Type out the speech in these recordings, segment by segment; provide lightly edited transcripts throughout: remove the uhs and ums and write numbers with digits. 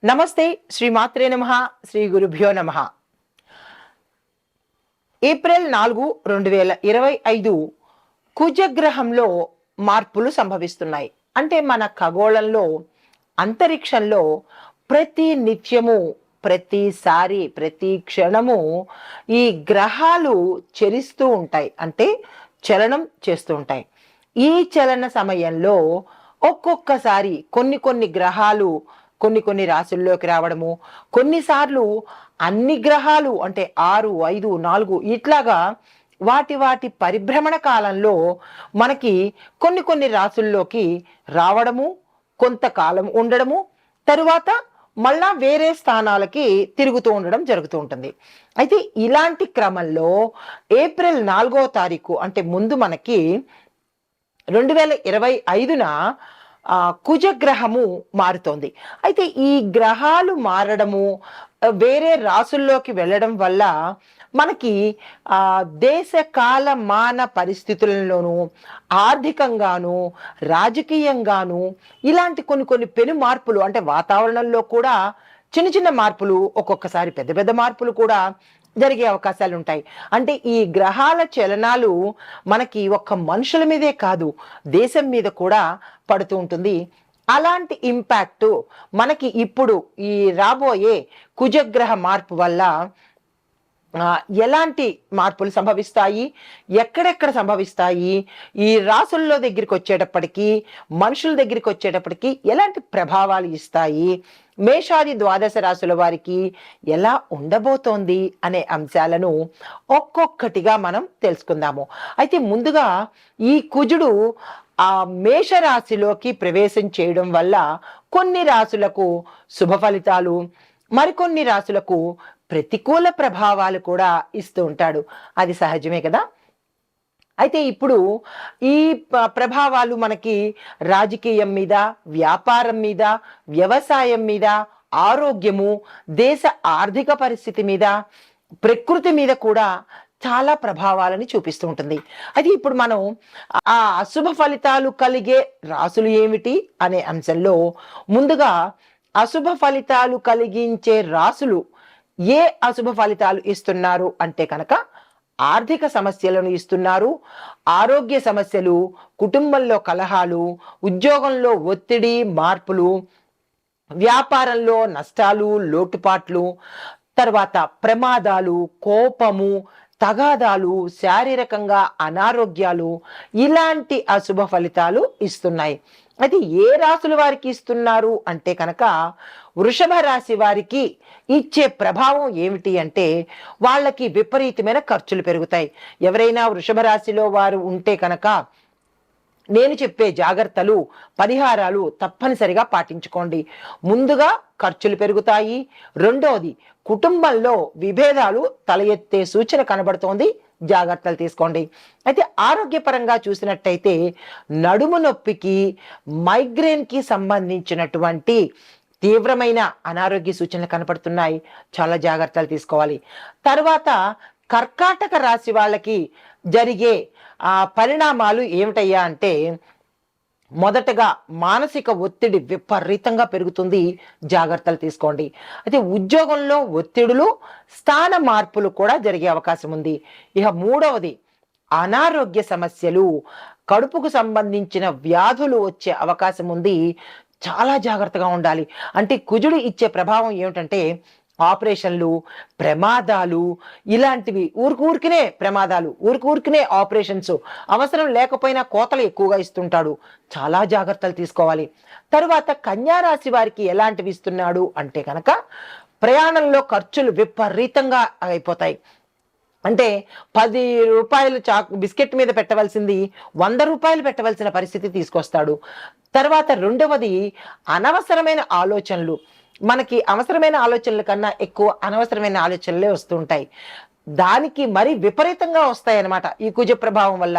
నమస్తే. శ్రీమాత్రే నమః. శ్రీ గురుభ్యో నమః. ఏప్రిల్ 4, 2025 కుజగ్రహంలో మార్పులు సంభవిస్తున్నాయి. అంటే మన ఖగోళంలో, అంతరిక్షంలో ప్రతి నిత్యము, ప్రతిసారి, ప్రతి క్షణము ఈ గ్రహాలు చరిస్తూ ఉంటాయి. అంటే చలనం చేస్తూ ఉంటాయి. ఈ చలన సమయంలో ఒక్కొక్కసారి కొన్ని గ్రహాలు కొన్ని రాశుల్లోకి రావడము, కొన్నిసార్లు అన్ని గ్రహాలు అంటే 6, 5, 4 ఇట్లాగా వాటి పరిభ్రమణ కాలంలో మనకి కొన్ని రాశుల్లోకి రావడము, కొంతకాలం ఉండడము, తరువాత మళ్ళా వేరే స్థానాలకి తిరుగుతూ ఉండడం జరుగుతూ ఉంటుంది. అయితే ఇలాంటి క్రమంలో ఏప్రిల్ 4వ తారీఖు అంటే ముందు మనకి 2025న కుజగ్రహము మారుతోంది. అయితే ఈ గ్రహాలు మారడము, వేరే రాసుల్లోకి వెళ్ళడం వల్ల మనకి దేశ కాల మాన పరిస్థితులలోనూ, ఆర్థికంగాను, రాజకీయంగాను ఇలాంటి కొన్ని పెను మార్పులు, అంటే వాతావరణంలో కూడా చిన్న మార్పులు, ఒక్కొక్కసారి పెద్ద మార్పులు కూడా జరిగే అవకాశాలు ఉంటాయి. అంటే ఈ గ్రహాల చలనాలు మనకి ఒక్క మనుషుల మీదే కాదు, దేశం మీద కూడా పడుతూ ఉంటుంది. అలాంటి ఇంపాక్ట్ మనకి ఇప్పుడు ఈ రాబోయే కుజగ్రహ మార్పు వల్ల ఎలాంటి మార్పులు సంభవిస్తాయి, ఎక్కడెక్కడ సంభవిస్తాయి, ఈ రాసుల్లో దగ్గరికి వచ్చేటప్పటికి, మనుషుల దగ్గరికి వచ్చేటప్పటికి ఎలాంటి ప్రభావాలు ఇస్తాయి, మేషాది ద్వాదశ రాశుల వారికి ఎలా ఉండబోతోంది అనే అంశాలను ఒక్కొక్కటిగా మనం తెలుసుకుందాము. అయితే ముందుగా ఈ కుజుడు ఆ మేషరాశిలోకి ప్రవేశం చేయడం వల్ల కొన్ని రాశులకు శుభ ఫలితాలు, మరికొన్ని రాశులకు ప్రతికూల ప్రభావాలు కూడా ఇస్తూ ఉంటాడు. అది సహజమే కదా. అయితే ఇప్పుడు ఈ ప్రభావాలు మనకి రాజకీయం మీద, వ్యాపారం మీద, వ్యవసాయం మీద, ఆరోగ్యము, దేశ ఆర్థిక పరిస్థితి మీద, ప్రకృతి మీద కూడా చాలా ప్రభావాలని చూపిస్తూ ఉంటుంది. అది ఇప్పుడు మనం ఆ అశుభ ఫలితాలు కలిగే రాసులు ఏమిటి అనే అంశంలో ముందుగా అశుభ ఫలితాలు కలిగించే రాసులు ఏ అశుభ ఫలితాలు ఇస్తున్నారు అంటే కనుక ఆర్థిక సమస్యలను ఇస్తున్నారు, ఆరోగ్య సమస్యలు, కుటుంబంలో కలహాలు, ఉద్యోగంలో ఒత్తిడి, మార్పులు, వ్యాపారంలో నష్టాలు, లోటుపాట్లు, తర్వాత ప్రమాదాలు, కోపము, తగాదాలు, శారీరకంగా అనారోగ్యాలు, ఇలాంటి అశుభ ఫలితాలు ఇస్తున్నాయి. అది ఏ రాశుల వారికి ఇస్తున్నారు అంటే కనుక వృషభ రాశి వారికి ఇచ్చే ప్రభావం ఏమిటి అంటే వాళ్ళకి విపరీతమైన ఖర్చులు పెరుగుతాయి. ఎవరైనా వృషభ రాశిలో వారు ఉంటే కనుక నేను చెప్పే జాగ్రత్తలు, పరిహారాలు తప్పనిసరిగా పాటించుకోండి. ముందుగా ఖర్చులు పెరుగుతాయి. రెండోది, కుటుంబంలో విభేదాలు తల ఎత్తే సూచన కనబడుతోంది, జాగ్రత్తలు తీసుకోండి. అయితే ఆరోగ్యపరంగా చూసినట్టయితే నడుము నొప్పికి, మైగ్రేన్కి సంబంధించినటువంటి తీవ్రమైన అనారోగ్య సూచనలు కనపడుతున్నాయి, చాలా జాగ్రత్తలు తీసుకోవాలి. తర్వాత కర్కాటక రాశి వాళ్ళకి జరిగే పరిణామాలు ఏమిటయ్యా అంటే మొదటగా మానసిక ఒత్తిడి విపరీతంగా పెరుగుతుంది, జాగ్రత్తలు తీసుకోండి. అయితే ఉద్యోగంలో ఒత్తిడులు, స్థాన మార్పులు కూడా జరిగే అవకాశం ఉంది. ఇక మూడవది, అనారోగ్య సమస్యలు, కడుపుకు సంబంధించిన వ్యాధులు వచ్చే అవకాశం ఉంది, చాలా జాగ్రత్తగా ఉండాలి. అంటే కుజుడు ఇచ్చే ప్రభావం ఏమిటంటే ఆపరేషన్లు, ప్రమాదాలు, ఇలాంటివి ఊరికినే ప్రమాదాలు, ఊరికినే ఆపరేషన్స్, అవసరం లేకపోయినా కోతలు ఎక్కువగా ఇస్తుంటాడు, చాలా జాగ్రత్తలు తీసుకోవాలి. తరువాత కన్యా రాశి వారికి ఎలాంటివి ఇస్తున్నాడు అంటే కనుక ప్రయాణంలో ఖర్చులు విపరీతంగా అయిపోతాయి. అంటే 10 రూపాయలు బిస్కెట్ మీద పెట్టవలసింది 100 రూపాయలు పెట్టవలసిన పరిస్థితి తీసుకొస్తాడు. తర్వాత రెండవది, అనవసరమైన ఆలోచనలు, మనకి అవసరమైన ఆలోచనల కన్నా ఎక్కువ అనవసరమైన ఆలోచనలే వస్తుంటాయి. దానికి మరి విపరీతంగా వస్తాయి అన్నమాట ఈ కుజ ప్రభావం వల్ల.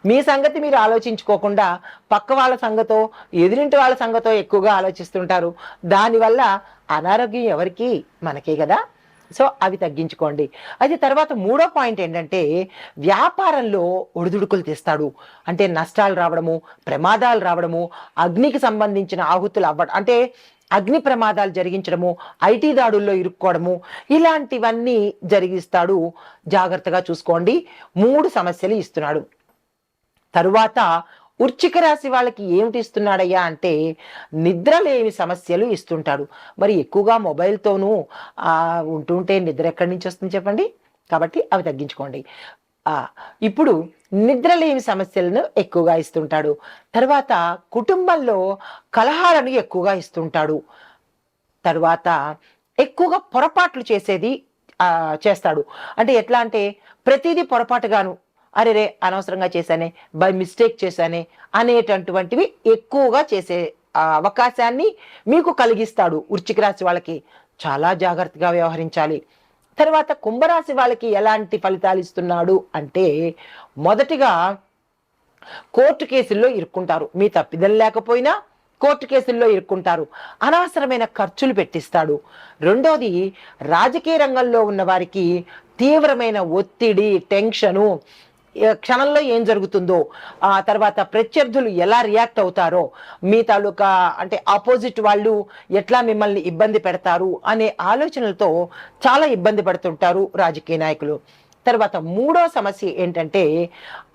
మీ సంగతి మీరు ఆలోచించుకోకుండా పక్క వాళ్ళ సంగతో, ఎదురింటి వాళ్ళ సంగతో ఎక్కువగా ఆలోచిస్తుంటారు. దానివల్ల అనారోగ్యం ఎవరికి? మనకే కదా. సో అవి తగ్గించుకోండి. అయితే తర్వాత మూడో పాయింట్ ఏంటంటే, వ్యాపారంలో ఒడిదుడుకులు తెస్తాడు. అంటే నష్టాలు రావడము, ప్రమాదాలు రావడము, అగ్నికి సంబంధించిన ఆహుతులు అంటే అగ్ని ప్రమాదాలు జరిగించడము, ఐటీ దాడుల్లో ఇరుక్కోవడము, ఇలాంటివన్నీ జరిగిస్తాడు. జాగ్రత్తగా చూసుకోండి. 3 సమస్యలు ఇస్తున్నాడు. తరువాత వృశ్చిక రాశి వాళ్ళకి ఏమిటి ఇస్తున్నాడయ్యా అంటే, నిద్రలేని సమస్యలు ఇస్తుంటాడు. మరి ఎక్కువగా మొబైల్తోనూ ఉంటుంటే నిద్ర ఎక్కడి నుంచి వస్తుంది చెప్పండి? కాబట్టి అవి తగ్గించుకోండి. ఇప్పుడు నిద్రలేని సమస్యలను ఎక్కువగా ఇస్తుంటాడు. తర్వాత కుటుంబంలో కలహాలను ఎక్కువగా ఇస్తుంటాడు. తర్వాత ఎక్కువగా పొరపాట్లు చేస్తాడు. అంటే ఎట్లా అంటే ప్రతిదీ పొరపాటుగాను, అరే అనవసరంగా చేశానే, బై మిస్టేక్ చేశానే అనేటటువంటివి ఎక్కువగా చేసే అవకాశాన్ని మీకు కలిగిస్తాడు. వృశ్చిక రాశి వాళ్ళకి చాలా జాగ్రత్తగా వ్యవహరించాలి. తర్వాత కుంభరాశి వాళ్ళకి ఎలాంటి ఫలితాలు ఇస్తున్నాడు అంటే, మొదటిగా కోర్టు కేసుల్లో ఇరుక్కుంటారు. మీ తప్పిదం లేకపోయినా కోర్టు కేసుల్లో ఇరుక్కుంటారు. అనవసరమైన ఖర్చులు పెట్టిస్తాడు. రెండోది, రాజకీయ రంగంలో ఉన్న వారికి తీవ్రమైన ఒత్తిడి, టెన్షను, క్షణంలో ఏం జరుగుతుందో, ఆ తర్వాత ప్రత్యర్థులు ఎలా రియాక్ట్ అవుతారో, మీ తాలూకా అంటే ఆపోజిట్ వాళ్ళు ఎట్లా మిమ్మల్ని ఇబ్బంది పెడతారు అనే ఆలోచనలతో చాలా ఇబ్బంది పడుతుంటారు రాజకీయ నాయకులు. తర్వాత మూడో సమస్య ఏంటంటే,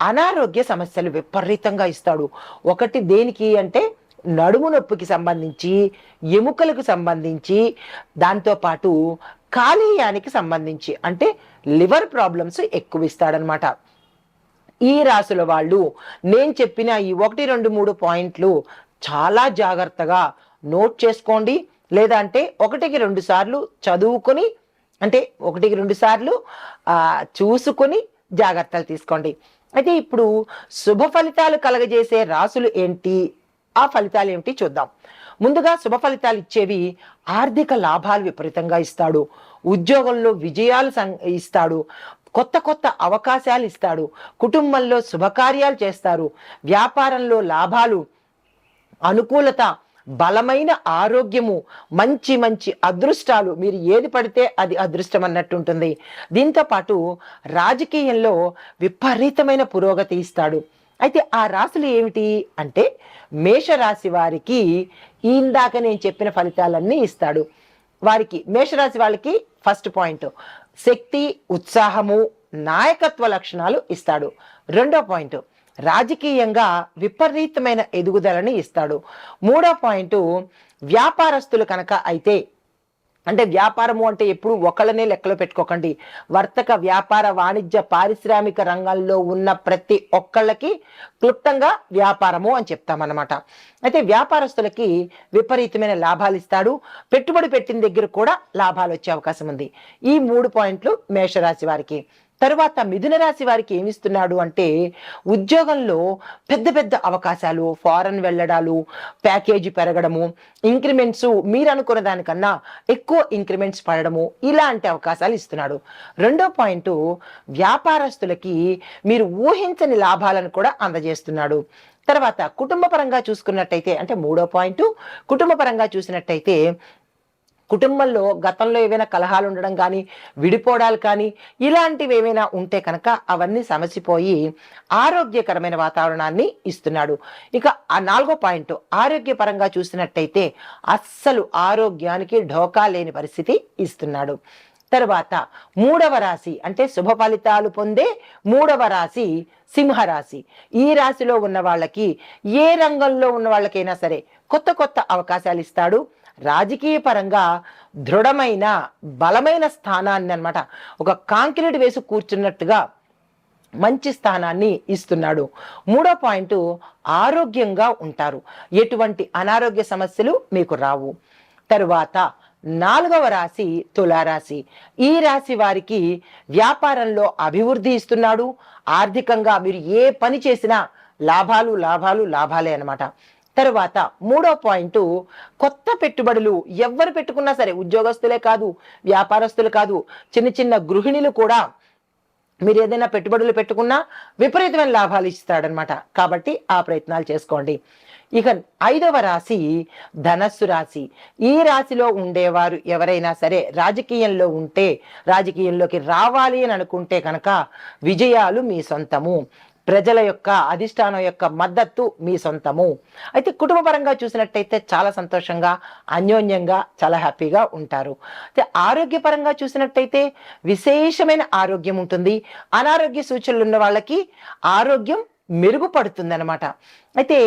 అనారోగ్య సమస్యలు విపరీతంగా ఇస్తాడు. ఒకటి దేనికి అంటే నడుము నొప్పికి సంబంధించి, ఎముకలకు సంబంధించి, దాంతోపాటు కాలేయానికి సంబంధించి అంటే లివర్ ప్రాబ్లమ్స్ ఎక్కువ ఇస్తాడనమాట. ఈ రాశుల వాళ్ళు నేను చెప్పిన ఈ 1, 2, 3 పాయింట్లు చాలా జాగ్రత్తగా నోట్ చేసుకోండి. లేదా అంటే 1కి 2 సార్లు చదువుకొని, అంటే 1కి 2 సార్లు చూసుకొని జాగ్రత్తలు తీసుకోండి. అయితే ఇప్పుడు శుభ ఫలితాలు కలగజేసే రాశులు ఏంటి, ఆ ఫలితాలు ఏమిటి చూద్దాం. ముందుగా శుభ ఫలితాలు ఇచ్చేవి, ఆర్థిక లాభాలు విపరీతంగా ఇస్తాడు. ఉద్యోగంలో విజయాలు ఇస్తాడు. కొత్త కొత్త అవకాశాలు ఇస్తాడు. కుటుంబంలో శుభకార్యాలు చేస్తారు. వ్యాపారంలో లాభాలు, అనుకూలత, బలమైన ఆరోగ్యము, మంచి మంచి అదృష్టాలు, మీరు ఏది పడితే అది అదృష్టం అన్నట్టు ఉంటుంది. దీంతో పాటు రాజకీయంలో విపరీతమైన పురోగతి ఇస్తాడు. అయితే ఆ రాశులు ఏమిటి అంటే, మేషరాశి వారికి ఇందాక నేను చెప్పిన ఫలితాలన్నీ ఇస్తాడు. వారికి మేషరాశి వాళ్ళకి ఫస్ట్ పాయింట్ శక్తి, ఉత్సాహము, నాయకత్వ లక్షణాలు ఇస్తాడు. రెండో పాయింట్ రాజకీయంగా విపరీతమైన ఎదుగుదలని ఇస్తాడు. మూడో పాయింట్ వ్యాపారస్తులు కనుక అయితే, అంటే వ్యాపారము అంటే ఎప్పుడు ఒకళ్ళనే లెక్కలో పెట్టుకోకండి. వర్తక, వ్యాపార, వాణిజ్య, పారిశ్రామిక రంగాల్లో ఉన్న ప్రతి ఒక్కళ్ళకి క్లుప్తంగా వ్యాపారము అని చెప్తామన్నమాట. అయితే వ్యాపారస్తులకి విపరీతమైన లాభాలు ఇస్తాడు. పెట్టుబడి పెట్టిన దగ్గర కూడా లాభాలు వచ్చే అవకాశం ఉంది. ఈ 3 పాయింట్లు మేషరాశి వారికి. తరువాత మిథున రాశి వారికి ఏమిస్తున్నాడు అంటే, ఉద్యోగంలో పెద్ద పెద్ద అవకాశాలు, ఫారెన్ వెళ్ళడాలు, ప్యాకేజీ పెరగడము, ఇంక్రిమెంట్స్ మీరు అనుకున్న దానికన్నా ఎక్కువ ఇంక్రిమెంట్స్ పడడము, ఇలాంటి అవకాశాలు ఇస్తున్నాడు. రెండో పాయింట్ వ్యాపారస్తులకి మీరు ఊహించని లాభాలను కూడా అందజేస్తున్నాడు. తర్వాత కుటుంబ పరంగా చూసుకున్నట్టయితే, అంటే మూడో పాయింట్ కుటుంబ పరంగా చూసినట్టయితే, కుటుంబంలో గతంలో ఏవైనా కలహాలు ఉండడం కానీ, విడిపోవడాలు కానీ, ఇలాంటివి ఏమైనా ఉంటే కనుక అవన్నీ సమసిపోయి ఆరోగ్యకరమైన వాతావరణాన్ని ఇస్తున్నాడు. ఇక ఆ 4వ పాయింట్ ఆరోగ్యపరంగా చూసినట్టయితే అస్సలు ఆరోగ్యానికి ఢోకా లేని పరిస్థితి ఇస్తున్నాడు. తర్వాత 3వ రాశి అంటే శుభ ఫలితాలు పొందే 3వ రాశి సింహరాశి. ఈ రాశిలో ఉన్న వాళ్ళకి, ఏ రంగంలో ఉన్న వాళ్ళకైనా సరే కొత్త కొత్త అవకాశాలు ఇస్తాడు. రాజకీయ పరంగా దృఢమైన, బలమైన స్థానాన్ని అన్నమాట, ఒక కాంక్రీట్ వేసి కూర్చున్నట్టుగా మంచి స్థానాన్ని ఇస్తున్నాడు. మూడో పాయింట్ ఆరోగ్యంగా ఉంటారు. ఎటువంటి అనారోగ్య సమస్యలు మీకు రావు. తరువాత 4వ రాశి తులారాశి. ఈ రాశి వారికి వ్యాపారంలో అభివృద్ధి ఇస్తున్నాడు. ఆర్థికంగా మీరు ఏ పని చేసినా లాభాలు లాభాలు లాభాలే అన్నమాట. తరువాత 3వ పాయింట్ కొత్త పెట్టుబడులు ఎవరు పెట్టుకున్నా సరే, ఉద్యోగస్తులే కాదు, వ్యాపారస్తులు కాదు, చిన్న చిన్న గృహిణులు కూడా మీరు ఏదైనా పెట్టుబడులు పెట్టుకున్నా విపరీతమైన లాభాలు ఇస్తాడనమాట. కాబట్టి ఆ ప్రయత్నాలు చేసుకోండి. ఇక 5వ రాశి ధనస్సు రాశి. ఈ రాశిలో ఉండేవారు ఎవరైనా సరే రాజకీయంలో ఉంటే, రాజకీయంలోకి రావాలి అని అనుకుంటే కనుక విజయాలు మీ సొంతము, ప్రజల యొక్క అధిష్టానం యొక్క మద్దతు మీ సొంతము. అయితే కుటుంబపరంగా చూసినట్టయితే చాలా సంతోషంగా, అన్యోన్యంగా, చాలా హ్యాపీగా ఉంటారు. అయితే ఆరోగ్యపరంగా చూసినట్టయితే విశేషమైన ఆరోగ్యం ఉంటుంది. అనారోగ్య సూచనలు ఉన్న వాళ్ళకి ఆరోగ్యం మెరుగుపడుతుంది అన్నమాట. అయితే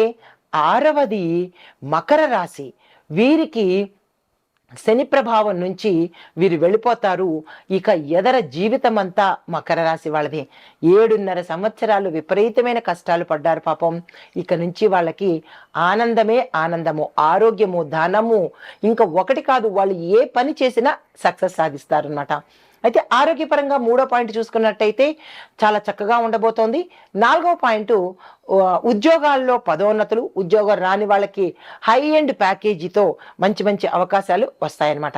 6వది మకర రాశి. వీరికి శని ప్రభావం నుంచి వీరు వెళ్ళిపోతారు. ఇక ఎదర జీవితం అంతా మకర రాశి వాళ్ళది. 7.5 సంవత్సరాలు విపరీతమైన కష్టాలు పడ్డారు పాపం. ఇక నుంచి వాళ్ళకి ఆనందమే ఆనందము, ఆరోగ్యము, ధనము, ఇంకా ఒకటి కాదు, వాళ్ళు ఏ పని చేసినా సక్సెస్ సాధిస్తారు అన్నమాట. అయితే ఆరోగ్యపరంగా 3వ పాయింట్ చూసుకున్నట్టయితే చాలా చక్కగా ఉండబోతోంది. 4వ పాయింట్ ఉద్యోగాల్లో పదోన్నతులు, ఉద్యోగం రాని వాళ్ళకి హై ఎండ్ ప్యాకేజీతో మంచి మంచి అవకాశాలు వస్తాయన్నమాట.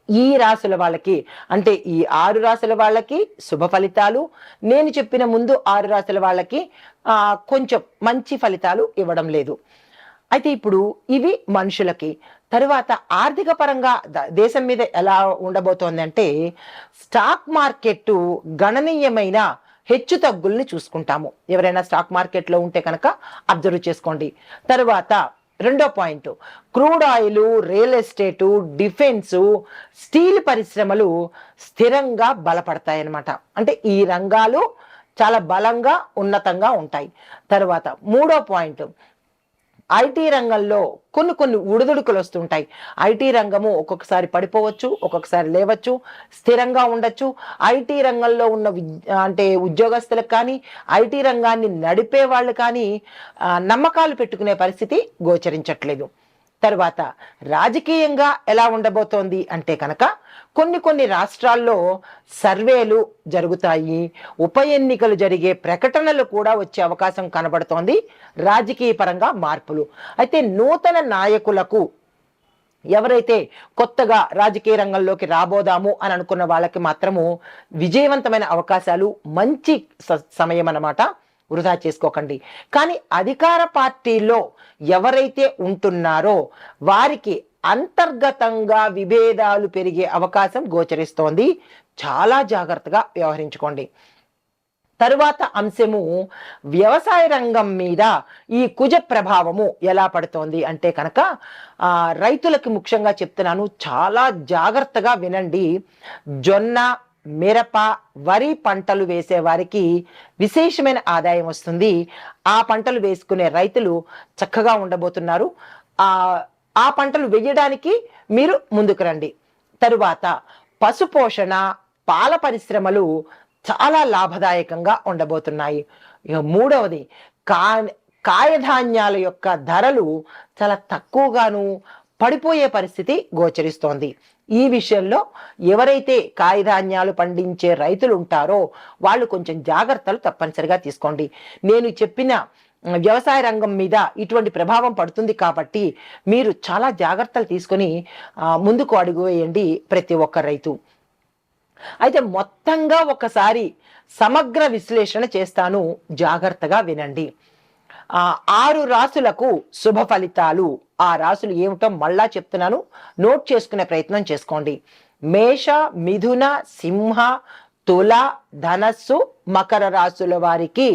ఈ రాశుల వాళ్ళకి, అంటే ఈ 6 రాశుల వాళ్ళకి శుభ ఫలితాలు. నేను చెప్పిన ముందు 6 రాశుల వాళ్ళకి కొంచెం మంచి ఫలితాలు ఇవ్వడం లేదు. అయితే ఇప్పుడు ఇవి మనుషులకి. తరువాత ఆర్థిక పరంగా దేశం మీద ఎలా ఉండబోతోంది అంటే, స్టాక్ మార్కెట్ గణనీయమైన హెచ్చు తగ్గుల్ని చూసుకుంటాము. ఎవరైనా స్టాక్ మార్కెట్లో ఉంటే కనుక అబ్జర్వ్ చేసుకోండి. తరువాత 2వ point, crude oil, real estate, defence, steel పరిశ్రమలు స్థిరంగా బలపడతాయన్నమాట. అంటే ఈ రంగాలు చాలా బలంగా ఉన్నతంగా ఉంటాయి. తరువాత 3వ పాయింట్, ఐటీ రంగంలో కొన్ని ఉడుదుడుకులు వస్తుంటాయి. ఐటీ రంగము ఒక్కొక్కసారి పడిపోవచ్చు, ఒక్కొక్కసారి లేవచ్చు, స్థిరంగా ఉండొచ్చు. ఐటీ రంగంలో ఉన్న అంటే ఉద్యోగస్తులకు కానీ, ఐటీ రంగాన్ని నడిపే వాళ్ళు కానీ నమ్మకాలు పెట్టుకునే పరిస్థితి గోచరించట్లేదు. తరువాత రాజకీయంగా ఎలా ఉండబోతోంది అంటే కనుక, కొన్ని రాష్ట్రాల్లో సర్వేలు జరుగుతాయి, ఉప ఎన్నికలు జరిగే ప్రకటనలు కూడా వచ్చే అవకాశం కనబడుతోంది. రాజకీయ పరంగా మార్పులు. అయితే నూతన నాయకులకు, ఎవరైతే కొత్తగా రాజకీయ రంగంలోకి రాబోదాము అని అనుకున్న వాళ్ళకి మాత్రము విజయవంతమైన అవకాశాలు, మంచి సమయం అన్నమాట. వృధా చేసుకోకండి. కానీ అధికార పార్టీలో ఎవరైతే ఉంటున్నారో వారికి అంతర్గతంగా విభేదాలు పెరిగే అవకాశం గోచరిస్తోంది. చాలా జాగ్రత్తగా వ్యవహరించుకోండి. తరువాత అంశము, వ్యవసాయ రంగం మీద ఈ కుజ ప్రభావము ఎలా పడుతోంది అంటే కనుక రైతులకి ముఖ్యంగా చెప్తున్నాను, చాలా జాగ్రత్తగా వినండి. జొన్న, మిరప, వరి పంటలు వేసే వారికి విశేషమైన ఆదాయం వస్తుంది. ఆ పంటలు వేసుకునే రైతులు చక్కగా ఉండబోతున్నారు. ఆ పంటలు వేయడానికి మీరు ముందుకు రండి. తరువాత పశుపోషణ, పాల పరిశ్రమలు చాలా లాభదాయకంగా ఉండబోతున్నాయి. ఇక 3వది, కాయధాన్యాల యొక్క ధరలు చాలా తక్కువగాను పడిపోయే పరిస్థితి గోచరిస్తోంది. ఈ విషయంలో ఎవరైతే కాయధాన్యాలు పండించే రైతులు ఉంటారో వాళ్ళు కొంచెం జాగ్రత్తలు తప్పనిసరిగా తీసుకోండి. నేను చెప్పిన వ్యవసాయ రంగం మీద ఇటువంటి ప్రభావం పడుతుంది కాబట్టి మీరు చాలా జాగ్రత్తలు తీసుకొని ముందుకు అడుగు వేయండి ప్రతి ఒక్క రైతు. అయితే మొత్తంగా ఒకసారి సమగ్ర విశ్లేషణ చేస్తాను, జాగ్రత్తగా వినండి. 6 రాశులకు శుభ ఫలితాలు. ఆ రాశులు ఏమిటో మళ్ళా చెప్తున్నాను, నోట్ చేసుకునే ప్రయత్నం చేసుకోండి. మేష, మిథున, సింహ, తుల, ధనస్సు, మకర రాశుల వారికి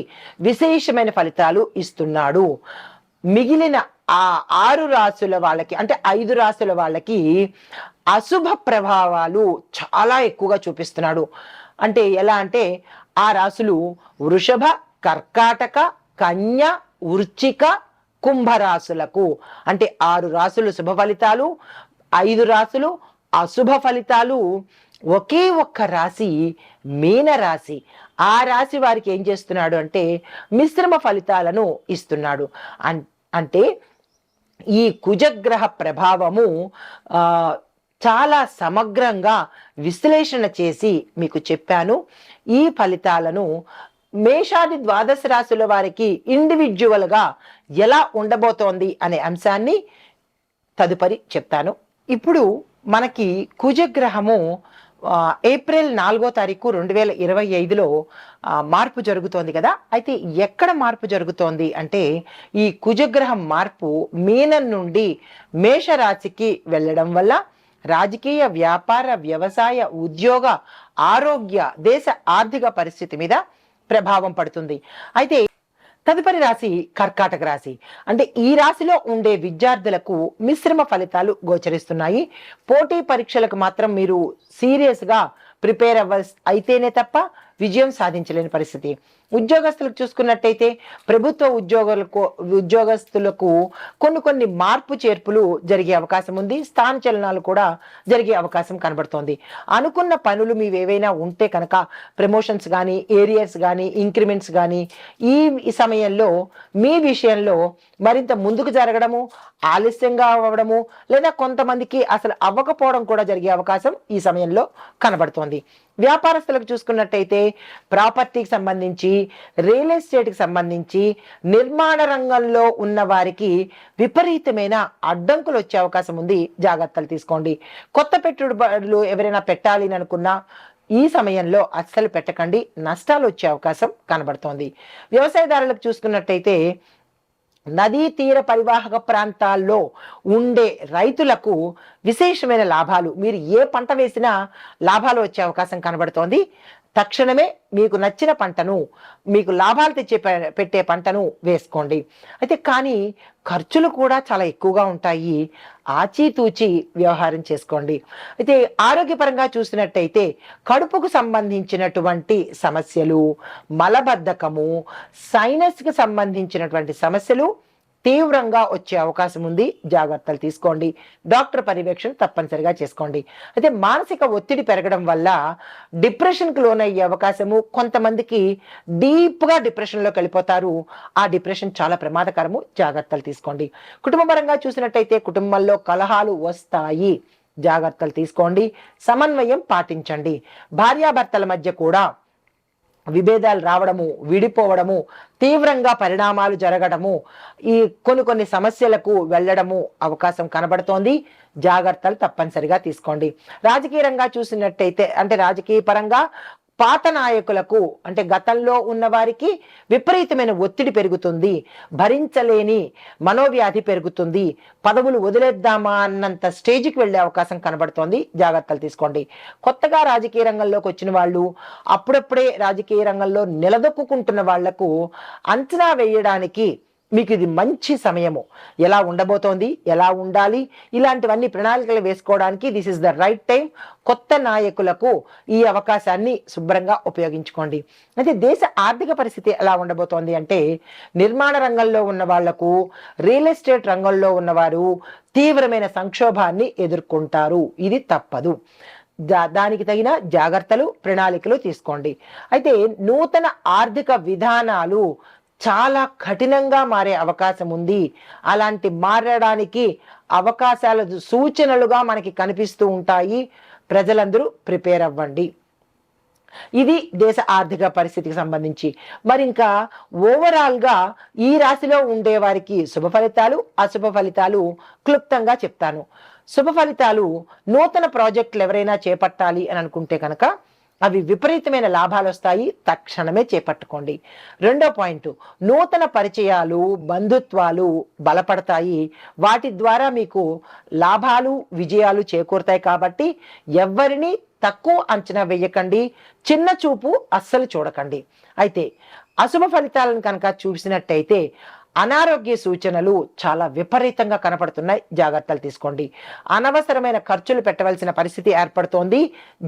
విశేషమైన ఫలితాలు ఇస్తున్నాడు. మిగిలిన ఆ 6 రాశుల వాళ్ళకి, అంటే 5 రాశుల వాళ్ళకి అశుభ ప్రభావాలు చాలా ఎక్కువగా చూపిస్తున్నాడు. అంటే ఎలా అంటే ఆ రాశులు వృషభ, కర్కాటక, కన్య, వృశ్చిక, కుంభరాశులకు, అంటే 6 రాశులు శుభ ఫలితాలు, 5 రాశులు అశుభ ఫలితాలు. ఒకే ఒక్క రాశి మీనరాశి. ఆ రాశి వారికి ఏం చేస్తున్నాడు అంటే మిశ్రమ ఫలితాలను ఇస్తున్నాడు. అంటే ఈ కుజగ్రహ ప్రభావము చాలా సమగ్రంగా విశ్లేషణ చేసి మీకు చెప్పాను. ఈ ఫలితాలను మేషాది ద్వాదశ రాశుల వారికి ఇండివిజువల్గా ఎలా ఉండబోతోంది అనే అంశాన్ని తదుపరి చెప్తాను. ఇప్పుడు మనకి కుజగ్రహము ఏప్రిల్ 4వ తారీఖు 2025లో మార్పు జరుగుతోంది కదా. అయితే ఎక్కడ మార్పు జరుగుతోంది అంటే ఈ కుజగ్రహం మార్పు మీనం నుండి మేషరాశికి వెళ్ళడం వల్ల రాజకీయ, వ్యాపార, వ్యవసాయ, ఉద్యోగ, ఆరోగ్య, దేశ ఆర్థిక పరిస్థితి మీద ప్రభావం పడుతుంది. అయితే తదుపరి రాశి కర్కాటక రాశి. అంటే ఈ రాశిలో ఉండే విద్యార్థులకు మిశ్రమ ఫలితాలు గోచరిస్తున్నాయి. పోటీ పరీక్షలకు మాత్రం మీరు సీరియస్గా ప్రిపేర్ అయితేనే తప్ప విజయం సాధించలేని పరిస్థితి. ఉద్యోగస్తులకు చూసుకున్నట్టయితే ప్రభుత్వ ఉద్యోగస్తులకు కొన్ని మార్పు చేర్పులు జరిగే అవకాశం ఉంది. స్థాన చలనాలు కూడా జరిగే అవకాశం కనబడుతోంది. అనుకున్న పనులు మీవి ఏవైనా ఉంటే కనుక ప్రమోషన్స్ కానీ, ఏరియర్స్ కానీ, ఇంక్రిమెంట్స్ కానీ ఈ సమయంలో మీ విషయంలో మరింత ముందుకు జరగడము, ఆలస్యంగా అవ్వడము, లేదా కొంతమందికి అసలు అవ్వకపోవడం కూడా జరిగే అవకాశం ఈ సమయంలో కనబడుతోంది. వ్యాపారస్తులకు చూసుకున్నట్టయితే ప్రాపర్టీకి సంబంధించి, రియల్ ఎస్టేట్కి సంబంధించి, నిర్మాణ రంగంలో ఉన్న వారికి విపరీతమైన అడ్డంకులు వచ్చే అవకాశం ఉంది. జాగ్రత్తలు తీసుకోండి. కొత్త పెట్టుబడులు ఎవరైనా పెట్టాలి అని అనుకున్నా ఈ సమయంలో అస్సలు పెట్టకండి, నష్టాలు వచ్చే అవకాశం కనబడుతోంది. వ్యవసాయదారులకు చూసుకున్నట్టయితే నదీ తీర పరివాహక ప్రాంతాల్లో ఉండే రైతులకు విశేషమైన లాభాలు, మీరు ఏ పంట వేసినా లాభాలు వచ్చే అవకాశం కనబడుతోంది. తక్షణమే మీకు నచ్చిన పంటను, మీకు లాభాలు పెట్టే పంటను వేసుకోండి. అయితే కానీ ఖర్చులు కూడా చాలా ఎక్కువగా ఉంటాయి. ఆచితూచి వ్యవహారం చేసుకోండి. అయితే ఆరోగ్యపరంగా చూసినట్టయితే కడుపుకు సంబంధించినటువంటి సమస్యలు, మలబద్ధకము, సైనస్కి సంబంధించినటువంటి సమస్యలు తీవ్రంగా వచ్చే అవకాశం ఉంది. జాగ్రత్తలు తీసుకోండి. డాక్టర్ పర్యవేక్షణ తప్పనిసరిగా చేసుకోండి. అయితే మానసిక ఒత్తిడి పెరగడం వల్ల డిప్రెషన్కి లోనయ్యే అవకాశము, కొంతమందికి డీప్గా డిప్రెషన్లోకి వెళ్ళిపోతారు. ఆ డిప్రెషన్ చాలా ప్రమాదకరము. జాగ్రత్తలు తీసుకోండి. కుటుంబపరంగా చూసినట్టయితే కుటుంబంలో కలహాలు వస్తాయి. జాగ్రత్తలు తీసుకోండి. సమన్వయం పాటించండి. భార్యాభర్తల మధ్య కూడా విభేదాలు రావడము, విడిపోవడము, తీవ్రంగా పరిణామాలు జరగడము, ఈ కొన్ని సమస్యలకు వెళ్ళడము అవకాశం కనబడుతోంది. జాగ్రత్తలు తప్పనిసరిగా తీసుకోండి. రాజకీయ రంగా చూసినట్టయితే, అంటే రాజకీయ పరంగా పాత నాయకులకు, అంటే గతంలో ఉన్న వారికి విపరీతమైన ఒత్తిడి పెరుగుతుంది. భరించలేని మనోవ్యాధి పెరుగుతుంది. పదవులు వదిలేద్దామా అన్నంత స్టేజ్కి వెళ్ళే అవకాశం కనబడుతోంది. జాగ్రత్తలు తీసుకోండి. కొత్తగా రాజకీయ రంగంలోకి వచ్చిన వాళ్ళు, అప్పుడప్పుడే రాజకీయ రంగంలో నిలదొక్కుంటున్న వాళ్లకు అంచనా వేయడానికి మీకు ఇది మంచి సమయము. ఎలా ఉండబోతోంది, ఎలా ఉండాలి, ఇలాంటివన్నీ ప్రణాళికలు వేసుకోవడానికి this is the right time. కొత్త నాయకులకు ఈ అవకాశాన్ని శుభ్రంగా ఉపయోగించుకోండి. అయితే దేశ ఆర్థిక పరిస్థితి ఎలా ఉండబోతోంది అంటే, నిర్మాణ రంగంలో ఉన్న వాళ్లకు, రియల్ ఎస్టేట్ రంగంలో ఉన్నవారు తీవ్రమైన సంక్షోభాన్ని ఎదుర్కొంటారు. ఇది తప్పదు. దానికి తగిన జాగ్రత్తలు, ప్రణాళికలు తీసుకోండి. అయితే నూతన ఆర్థిక విధానాలు చాలా కఠినంగా మారే అవకాశం ఉంది. అలాంటి మారడానికి అవకాశాల సూచనలుగా మనకి కనిపిస్తూ ఉంటాయి. ప్రజలందరూ ప్రిపేర్ అవ్వండి. ఇది దేశ ఆర్థిక పరిస్థితికి సంబంధించి. మరి ఇంకా ఓవరాల్గా ఈ రాశిలో ఉండే వారికి శుభ ఫలితాలు, అశుభ ఫలితాలు క్లుప్తంగా చెప్తాను. శుభ ఫలితాలు, నూతన ప్రాజెక్టులు ఎవరైనా చేపట్టాలి అని అనుకుంటే కనుక అవి విపరీతమైన లాభాలు వస్తాయి. తక్షణమే చేపట్టుకోండి. రెండో పాయింట్, నూతన పరిచయాలు, బంధుత్వాలు బలపడతాయి. వాటి ద్వారా మీకు లాభాలు, విజయాలు చేకూరుతాయి. కాబట్టి ఎవరిని తక్కువ అంచనా వేయకండి, చిన్న చూపు అస్సలు చూడకండి. అయితే అశుభ ఫలితాలను కనుక చూసినట్టయితే అనారోగ్య సూచనలు చాలా విపరీతంగా కనపడుతున్నాయి. జాగ్రత్తలు తీసుకోండి. అనవసరమైన ఖర్చులు పెట్టవలసిన పరిస్థితి ఏర్పడుతోంది.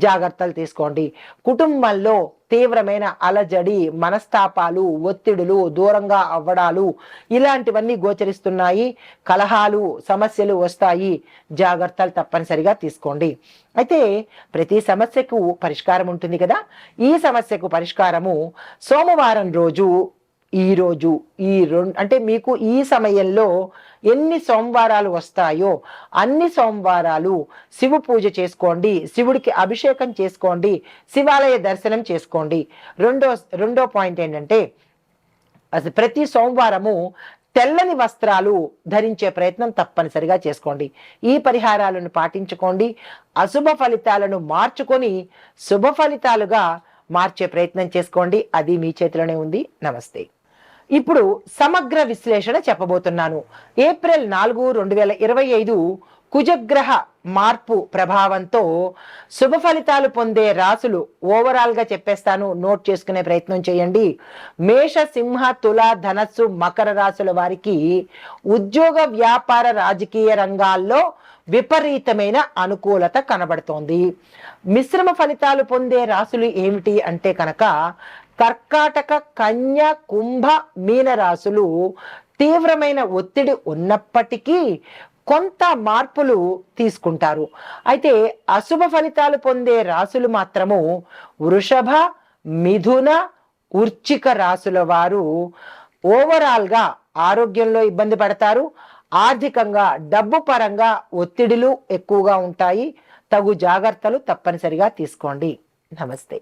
జాగ్రత్తలు తీసుకోండి. కుటుంబంలో తీవ్రమైన అలజడి, మనస్తాపాలు, ఒత్తిడులు, దూరంగా అవ్వడాలు ఇలాంటివన్నీ గోచరిస్తున్నాయి. కలహాలు, సమస్యలు వస్తాయి. జాగ్రత్తలు తప్పనిసరిగా తీసుకోండి. అయితే ప్రతి సమస్యకు పరిష్కారం ఉంటుంది కదా. ఈ సమస్యకు పరిష్కారము సోమవారం రోజు, అంటే మీకు ఈ సమయంలో ఎన్ని సోమవారాలు వస్తాయో అన్ని సోమవారాలు శివ పూజ చేసుకోండి. శివుడికి అభిషేకం చేసుకోండి. శివాలయ దర్శనం చేసుకోండి. రెండో పాయింట్ ఏంటంటే, అసలు ప్రతి సోమవారము తెల్లని వస్త్రాలు ధరించే ప్రయత్నం తప్పనిసరిగా చేసుకోండి. ఈ పరిహారాలను పాటించుకోండి. అశుభ ఫలితాలను మార్చుకొని శుభ ఫలితాలుగా మార్చే ప్రయత్నం చేసుకోండి. అది మీ చేతిలోనే ఉంది. నమస్తే. ఇప్పుడు సమగ్ర విశ్లేషణ చెప్పబోతున్నాను. ఏప్రిల్ 4, 2025 కుజగ్రహ మార్పు ప్రభావంతో శుభ ఫలితాలు పొందే రాసులు ఓవరాల్ గా చెప్పేస్తాను, నోట్ చేసుకునే ప్రయత్నం చేయండి. మేష, సింహ, తుల, ధనస్సు, మకర రాశుల వారికి ఉద్యోగ, వ్యాపార, రాజకీయ రంగాల్లో విపరీతమైన అనుకూలత కనబడుతోంది. మిశ్రమ ఫలితాలు పొందే రాశులు ఏమిటి అంటే కనుక కర్కాటక, కన్య, కుంభ, మీన రాశులు తీవ్రమైన ఒత్తిడి ఉన్నప్పటికీ కొంత మార్పులు తీసుకుంటారు. అయితే అశుభ ఫలితాలు పొందే రాశులు మాత్రము వృషభ, మిథున, వృశ్చిక రాశుల వారు ఓవరాల్ గా ఆరోగ్యంలో ఇబ్బంది పడతారు. ఆర్థికంగా, డబ్బు పరంగా ఒత్తిడిలు ఎక్కువగా ఉంటాయి. తగు జాగ్రత్తలు తప్పనిసరిగా తీసుకోండి. నమస్తే.